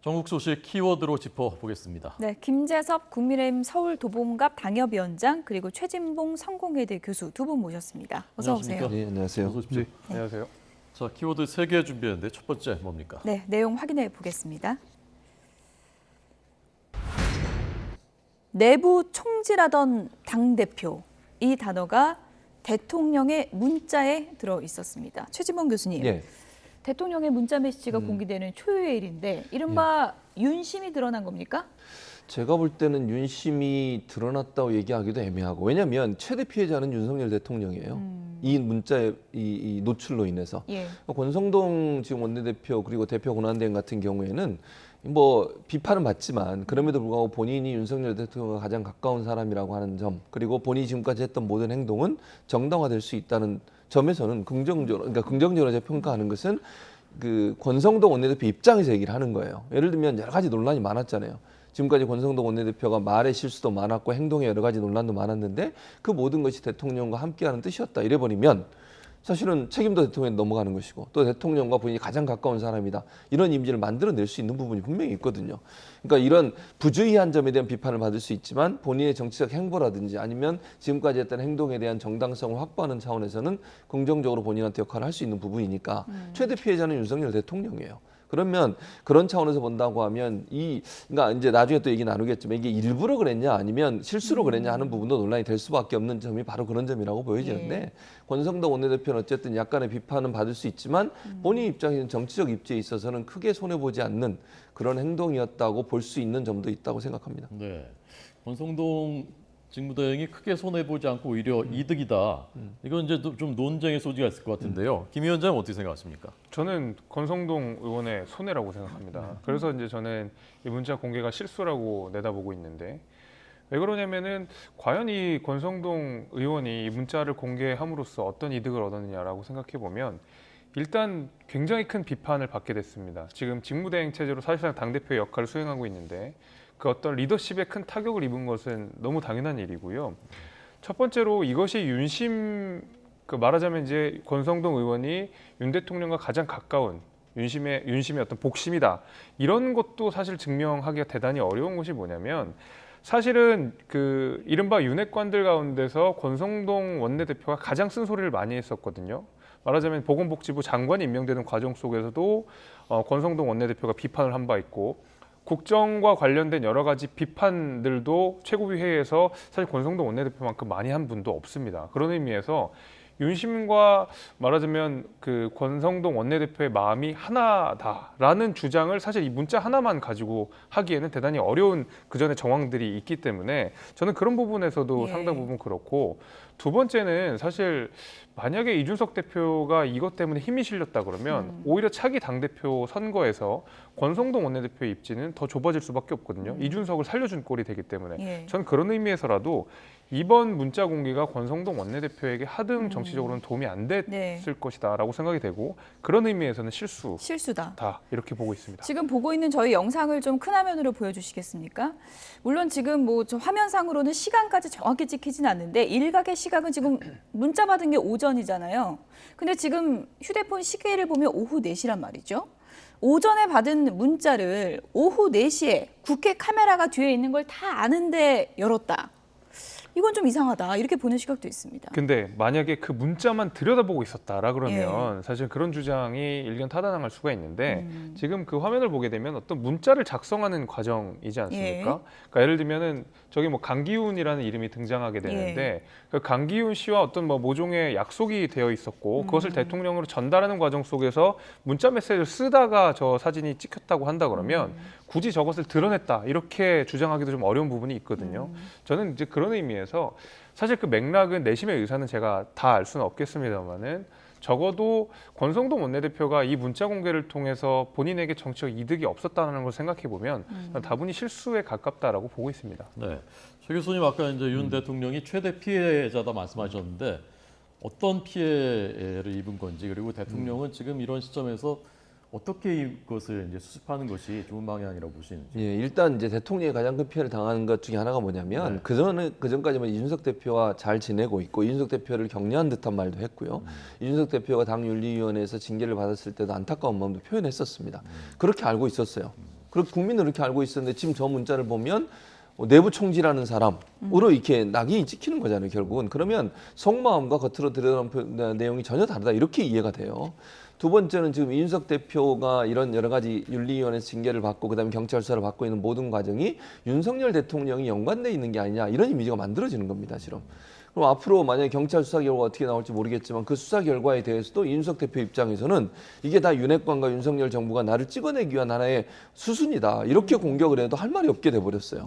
전국 소식 키워드로 짚어보겠습니다. 네, 김재섭 국민의힘 서울도봉갑 당협위원장 그리고 최진봉 성공회대 교수 두 분 모셨습니다. 어서 오세요. 네, 안녕하세요. 어서 오십시오. 네, 안녕하세요. 자, 키워드 3개 준비했는데 첫 번째 뭡니까? 네, 내용 확인해 보겠습니다. 내부 총질하던 당대표, 이 단어가 대통령의 문자에 들어 있었습니다. 최진봉 교수님, 예. 대통령의 문자 메시지가 공개되는 초유의 일인데 이른바 윤심이 드러난 겁니까? 제가 볼 때는 윤심이 드러났다고 얘기하기도 애매하고, 왜냐하면 최대 피해자는 윤석열 대통령이에요. 이 문자의 이 노출로 인해서. 예. 권성동 지금 원내대표 그리고 대표 권한대행 같은 경우에는 뭐 비판은 받지만 그럼에도 불구하고 본인이 윤석열 대통령과 가장 가까운 사람이라고 하는 점, 그리고 본인이 지금까지 했던 모든 행동은 정당화될 수 있다는 점에서는 긍정적으로 제가 평가하는 것은 그 권성동 원내대표 입장에서 얘기를 하는 거예요. 예를 들면 여러 가지 논란이 많았잖아요. 지금까지 권성동 원내대표가 말의 실수도 많았고 행동에 여러 가지 논란도 많았는데 그 모든 것이 대통령과 함께하는 뜻이었다 이래버리면 사실은 책임도 대통령에 넘어가는 것이고, 또 대통령과 본인이 가장 가까운 사람이다, 이런 이미지를 만들어낼 수 있는 부분이 분명히 있거든요. 그러니까 이런 부주의한 점에 대한 비판을 받을 수 있지만 본인의 정치적 행보라든지 아니면 지금까지 했던 행동에 대한 정당성을 확보하는 차원에서는 긍정적으로 본인한테 역할을 할 수 있는 부분이니까 최대 피해자는 윤석열 대통령이에요. 그러면 그런 차원에서 본다고 하면 그러니까 이제 나중에 또 얘기 나누겠지만 이게 일부러 그랬냐 아니면 실수로 그랬냐 하는 부분도 논란이 될 수밖에 없는 점이 바로 그런 점이라고 보여지는데, 예. 권성동 원내대표는 어쨌든 약간의 비판은 받을 수 있지만 본인 입장에서는 정치적 입지에 있어서는 크게 손해보지 않는 그런 행동이었다고 볼 수 있는 점도 있다고 생각합니다. 네, 권성동 직무대행이 크게 손해보지 않고 오히려 이득이다. 이건 이제 좀 논쟁의 소지가 있을 것 같은데요. 김 위원장은 어떻게 생각하십니까? 저는 권성동 의원의 손해라고 생각합니다. 그래서 이제 저는 이 문자 공개가 실수라고 내다보고 있는데, 왜 그러냐면은 과연 이 권성동 의원이 이 문자를 공개함으로써 어떤 이득을 얻었느냐라고 생각해 보면 일단 굉장히 큰 비판을 받게 됐습니다. 지금 직무대행 체제로 사실상 당대표의 역할을 수행하고 있는데 그 어떤 리더십에 큰 타격을 입은 것은 너무 당연한 일이고요. 첫 번째로 이것이 말하자면 이제 권성동 의원이 윤 대통령과 가장 가까운 윤심의 어떤 복심이다, 이런 것도 사실 증명하기가 대단히 어려운 것이 뭐냐면, 사실은 그 이른바 윤핵관들 가운데서 권성동 원내대표가 가장 쓴소리를 많이 했었거든요. 말하자면 보건복지부 장관이 임명되는 과정 속에서도 권성동 원내대표가 비판을 한 바 있고, 국정과 관련된 여러 가지 비판들도 최고위 회의에서 사실 권성동 원내대표만큼 많이 한 분도 없습니다. 그런 의미에서 윤심과 말하자면 그 권성동 원내대표의 마음이 하나다라는 주장을 사실 이 문자 하나만 가지고 하기에는 대단히 어려운 그전의 정황들이 있기 때문에 저는 그런 부분에서도 상당 부분 그렇고, 두 번째는 사실 만약에 이준석 대표가 이것 때문에 힘이 실렸다 그러면 오히려 차기 당대표 선거에서 권성동 원내대표의 입지는 더 좁아질 수밖에 없거든요. 이준석을 살려준 꼴이 되기 때문에 저는 그런 의미에서라도 이번 문자 공개가 권성동 원내대표에게 하등 정치적으로는 도움이 안 됐을 것이다라고 생각이 되고, 그런 의미에서는 실수다 이렇게 보고 있습니다. 지금 보고 있는 저희 영상을 좀 큰 화면으로 보여주시겠습니까? 물론 지금 뭐 저 화면상으로는 시간까지 정확히 찍히진 않는데 일각의 시각은 지금 문자 받은 게 오전이잖아요. 근데 지금 휴대폰 시계를 보면 오후 4시란 말이죠. 오전에 받은 문자를 오후 4시에 국회 카메라가 뒤에 있는 걸 다 아는데 열었다. 이건 좀 이상하다, 이렇게 보는 시각도 있습니다. 근데 만약에 그 문자만 들여다보고 있었다라 그러면 사실 그런 주장이 일견 타당할 수가 있는데, 지금 그 화면을 보게 되면 어떤 문자를 작성하는 과정이지 않습니까? 그러니까 예를 들면은 저기 뭐 강기훈이라는 이름이 등장하게 되는데 그 강기훈 씨와 어떤 뭐 모종의 약속이 되어 있었고 그것을 대통령으로 전달하는 과정 속에서 문자 메시지를 쓰다가 저 사진이 찍혔다고 한다 그러면 굳이 저것을 드러냈다 이렇게 주장하기도 좀 어려운 부분이 있거든요. 저는 이제 그런 의미에서 사실 그 맥락은 내심의 의사는 제가 다 알 수는 없겠습니다만은 적어도 권성동 원내대표가 이 문자 공개를 통해서 본인에게 정치적 이득이 없었다는 걸 생각해 보면 다분히 실수에 가깝다라고 보고 있습니다. 네, 최 교수님 아까 이제 윤 대통령이 최대 피해자다 말씀하셨는데 어떤 피해를 입은 건지, 그리고 대통령은 지금 이런 시점에서 어떻게 이것을 이제 수습하는 것이 좋은 방향이라고 보시는지. 예, 일단 이제 대통령이 가장 큰 피해를 당하는 것 중에 하나가 뭐냐면 그전까지만 이준석 대표와 잘 지내고 있고 이준석 대표를 격려한 듯한 말도 했고요. 이준석 대표가 당윤리위원회에서 징계를 받았을 때도 안타까운 마음도 표현했었습니다. 그렇게 알고 있었어요. 그리고 국민은 그렇게 알고 있었는데 지금 저 문자를 보면 내부 총지라는 사람으로 이렇게 낙인이 찍히는 거잖아요, 결국은. 그러면 속마음과 겉으로 드러난 내용이 전혀 다르다, 이렇게 이해가 돼요. 두 번째는 지금 이준석 대표가 이런 여러 가지 윤리위원회에서 징계를 받고 그다음에 경찰 수사를 받고 있는 모든 과정이 윤석열 대통령이 연관돼 있는 게 아니냐, 이런 이미지가 만들어지는 겁니다, 지금. 그럼 앞으로 만약에 경찰 수사 결과가 어떻게 나올지 모르겠지만 그 수사 결과에 대해서도 이준석 대표 입장에서는 이게 다 윤핵관과 윤석열 정부가 나를 찍어내기 위한 하나의 수순이다, 이렇게 공격을 해도 할 말이 없게 돼버렸어요.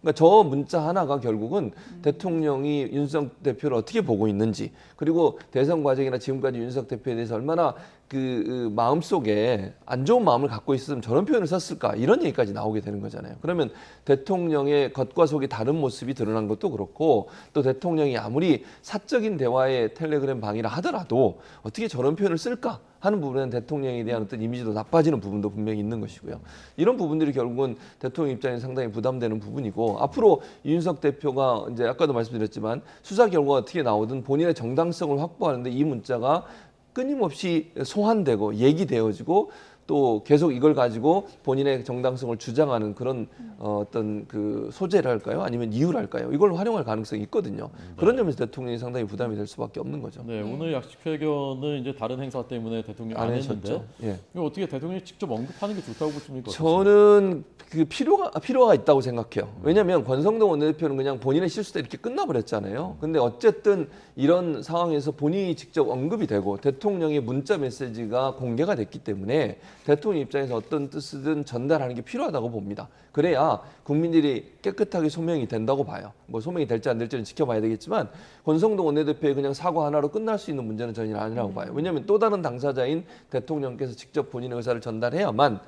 그러니까 저 문자 하나가 결국은 대통령이 윤석열 대표를 어떻게 보고 있는지, 그리고 대선 과정이나 지금까지 윤석열 대표에 대해서 얼마나 그 마음속에 안 좋은 마음을 갖고 있으면 저런 표현을 썼을까, 이런 얘기까지 나오게 되는 거잖아요. 그러면 대통령의 겉과 속이 다른 모습이 드러난 것도 그렇고, 또 대통령이 아무리 사적인 대화의 텔레그램 방이라 하더라도 어떻게 저런 표현을 쓸까 하는 부분은 대통령에 대한 어떤 이미지도 나빠지는 부분도 분명히 있는 것이고요. 이런 부분들이 결국은 대통령 입장에 상당히 부담되는 부분이고, 앞으로 이준석 대표가 이제 아까도 말씀드렸지만 수사 결과가 어떻게 나오든 본인의 정당성을 확보하는데 이 문자가 끊임없이 소환되고 얘기되어지고 또 계속 이걸 가지고 본인의 정당성을 주장하는 그런 어떤 그 소재랄까요? 아니면 이유랄까요? 이걸 활용할 가능성이 있거든요. 그런 점에서 대통령이 상당히 부담이 될 수밖에 없는 거죠. 네, 오늘 약식 회견은 이제 다른 행사 때문에 대통령이 안 했는데, 예. 이거 어떻게 대통령이 직접 언급하는 게 좋다고 보십니까? 저는 그 필요가 있다고 생각해요. 왜냐하면 권성동 원내대표는 그냥 본인의 실수 때 이렇게 끝나버렸잖아요. 근데 어쨌든 이런 상황에서 본인이 직접 언급이 되고 대통령의 문자 메시지가 공개가 됐기 때문에 대통령 입장에서 어떤 뜻이든 전달하는 게 필요하다고 봅니다. 그래야 국민들이 깨끗하게 소명이 된다고 봐요. 뭐 소명이 될지 안 될지는 지켜봐야 되겠지만 권성동 원내대표의 그냥 사과 하나로 끝날 수 있는 문제는 전혀 아니라고 봐요. 왜냐하면 또 다른 당사자인 대통령께서 직접 본인의 의사를 전달해야만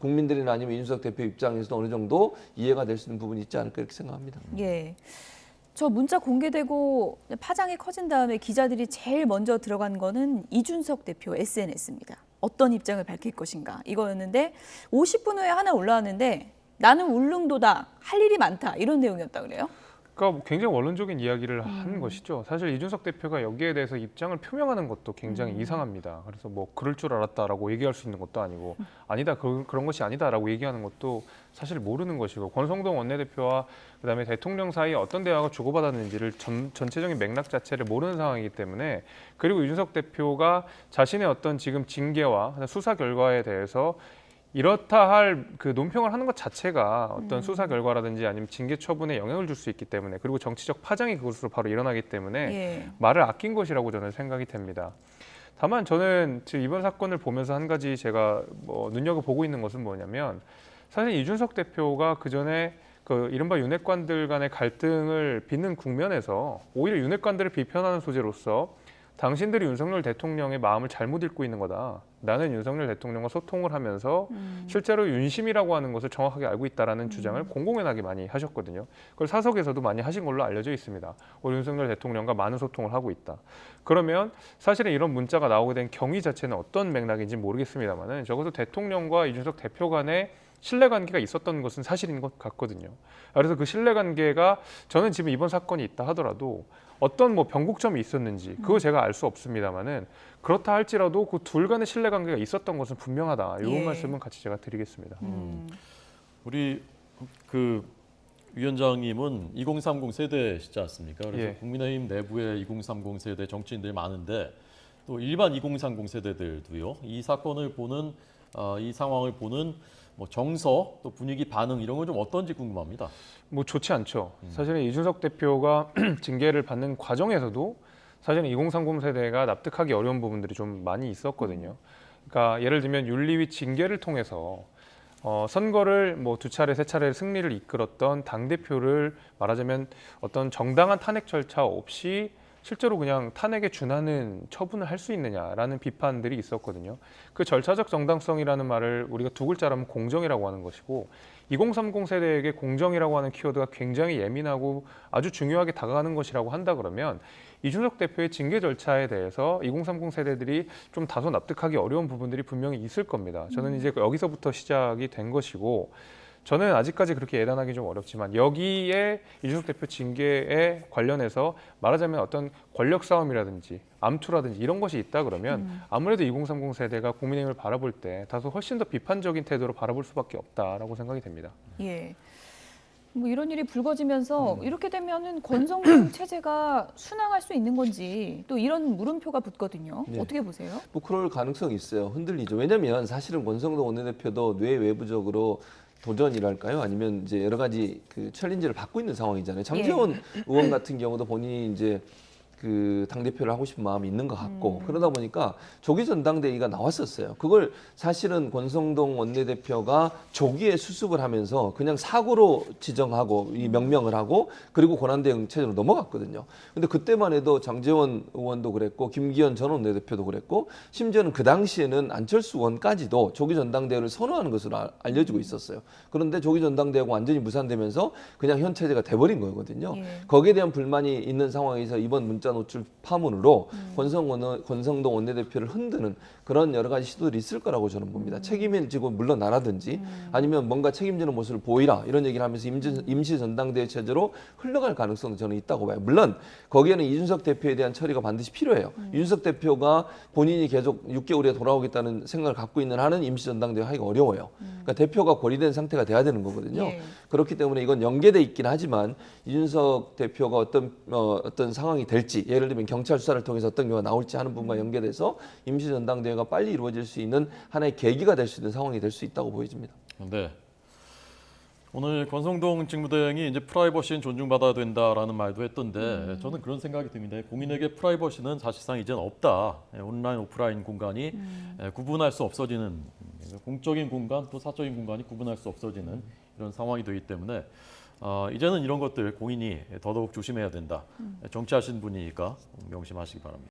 국민들이나 아니면 이준석 대표 입장에서도 어느 정도 이해가 될 수 있는 부분이 있지 않을까, 이렇게 생각합니다. 예. 저 문자 공개되고 파장이 커진 다음에 기자들이 제일 먼저 들어간 거는 이준석 대표 SNS입니다. 어떤 입장을 밝힐 것인가 이거였는데 50분 후에 하나 올라왔는데 나는 울릉도다, 할 일이 많다, 이런 내용이었다 그래요? 그러니까 굉장히 원론적인 이야기를 하는 것이죠. 사실 이준석 대표가 여기에 대해서 입장을 표명하는 것도 굉장히 이상합니다. 그래서 뭐 그럴 줄 알았다라고 얘기할 수 있는 것도 아니고, 아니다, 그런 것이 아니다라고 얘기하는 것도 사실 모르는 것이고, 권성동 원내대표와 그다음에 대통령 사이에 어떤 대화가 주고받았는지를 전체적인 맥락 자체를 모르는 상황이기 때문에, 그리고 이준석 대표가 자신의 어떤 지금 징계와 수사 결과에 대해서 이렇다 할 그 논평을 하는 것 자체가 어떤 수사 결과라든지 아니면 징계 처분에 영향을 줄 수 있기 때문에, 그리고 정치적 파장이 그것으로 바로 일어나기 때문에 말을 아낀 것이라고 저는 생각이 됩니다. 다만 저는 지금 이번 사건을 보면서 한 가지 제가 눈여겨보고 있는 것은 뭐냐면, 사실 이준석 대표가 그전에 그 이른바 윤핵관들 간의 갈등을 빚는 국면에서 오히려 윤핵관들을 비판하는 소재로서 당신들이 윤석열 대통령의 마음을 잘못 읽고 있는 거다. 나는 윤석열 대통령과 소통을 하면서 실제로 윤심이라고 하는 것을 정확하게 알고 있다라는 주장을 공공연하게 많이 하셨거든요. 그걸 사석에서도 많이 하신 걸로 알려져 있습니다. 우리 윤석열 대통령과 많은 소통을 하고 있다. 그러면 사실은 이런 문자가 나오게 된 경위 자체는 어떤 맥락인지 모르겠습니다만은 적어도 대통령과 이준석 대표 간의 신뢰관계가 있었던 것은 사실인 것 같거든요. 그래서 그 신뢰관계가 저는 지금 이번 사건이 있다 하더라도 어떤 뭐 변곡점이 있었는지 그거 제가 알 수 없습니다만은, 그렇다 할지라도 그 둘 간의 신뢰관계가 있었던 것은 분명하다. 이런 말씀은 같이 제가 드리겠습니다. 우리 그 위원장님은 2030 세대시지 않습니까? 그래서 예. 국민의힘 내부에 2030 세대 정치인들이 많은데 또 일반 2030 세대들도요. 이 사건을 보는 이 상황을 보는 뭐 정서 또 분위기 반응 이런 건 좀 어떤지 궁금합니다. 뭐 좋지 않죠. 사실은 이준석 대표가 징계를 받는 과정에서도 사실은 2030 세대가 납득하기 어려운 부분들이 좀 많이 있었거든요. 그러니까 예를 들면 윤리위 징계를 통해서 선거를 뭐 2차례, 3차례 승리를 이끌었던 당대표를 말하자면 어떤 정당한 탄핵 절차 없이 실제로 그냥 탄핵에 준하는 처분을 할 수 있느냐라는 비판들이 있었거든요. 그 절차적 정당성이라는 말을 우리가 두 글자라면 공정이라고 하는 것이고, 2030 세대에게 공정이라고 하는 키워드가 굉장히 예민하고 아주 중요하게 다가가는 것이라고 한다 그러면 이준석 대표의 징계 절차에 대해서 2030 세대들이 좀 다소 납득하기 어려운 부분들이 분명히 있을 겁니다. 저는 이제 여기서부터 시작이 된 것이고, 저는 아직까지 그렇게 예단하기 좀 어렵지만 여기에 이준석 대표 징계에 관련해서 말하자면 어떤 권력 싸움이라든지 암투라든지 이런 것이 있다 그러면 아무래도 2030 세대가 국민의힘을 바라볼 때 다소 훨씬 더 비판적인 태도로 바라볼 수밖에 없다라고 생각이 됩니다. 예. 뭐 이런 일이 불거지면서 이렇게 되면은 권성동 체제가 순항할 수 있는 건지 또 이런 물음표가 붙거든요. 네. 어떻게 보세요? 뭐 그럴 가능성이 있어요. 흔들리죠. 왜냐하면 사실은 권성동 원내대표도 뇌 외부적으로 도전이랄까요? 아니면 이제 여러 가지 그 챌린지를 받고 있는 상황이잖아요. 장제원 의원 같은 경우도 본인이 이제 그 당대표를 하고 싶은 마음이 있는 것 같고 그러다 보니까 조기 전당대회가 나왔었어요. 그걸 사실은 권성동 원내대표가 조기에 수습을 하면서 그냥 사고로 지정하고 이 명명을 하고 그리고 권한대행 체제로 넘어갔거든요. 근데 그때만 해도 장제원 의원도 그랬고 김기현 전 원내대표도 그랬고 심지어는 그 당시에는 안철수 의원까지도 조기 전당대회를 선호하는 것으로 알려지고 있었어요. 그런데 조기 전당대회가 완전히 무산되면서 그냥 현 체제가 돼버린 거거든요. 예. 거기에 대한 불만이 있는 상황에서 이번 문자 노출 파문으로 권성동 원내대표를 흔드는 그런 여러 가지 시도들이 있을 거라고 저는 봅니다. 책임을 지고 물러나라든지 아니면 뭔가 책임지는 모습을 보이라 이런 얘기를 하면서 임시 전당대회 체제로 흘러갈 가능성도 저는 있다고 봐요. 물론 거기에는 이준석 대표에 대한 처리가 반드시 필요해요. 이준석 대표가 본인이 계속 6개월에 돌아오겠다는 생각을 갖고 있는 한은 임시 전당대회 하기가 어려워요. 그러니까 대표가 고리된 상태가 돼야 되는 거거든요. 예. 그렇기 때문에 이건 연계돼 있긴 하지만 이준석 대표가 어떤 상황이 될지 예를 들면 경찰 수사를 통해서 어떤 경우가 나올지 하는 부분과 연계돼서 임시 전당대회가 빨리 이루어질 수 있는 하나의 계기가 될 수 있는 상황이 될 수 있다고 보여집니다. 네. 오늘 권성동 직무대행이 이제 프라이버시는 존중받아야 된다라는 말도 했던데 저는 그런 생각이 듭니다. 공인에게 프라이버시는 사실상 이제는 없다. 온라인, 오프라인 공간이 구분할 수 없어지는 공적인 공간 또 사적인 공간이 구분할 수 없어지는 이런 상황이 되기 때문에 이제는 이런 것들 공인이 더더욱 조심해야 된다. 정치하신 분이니까 명심하시기 바랍니다.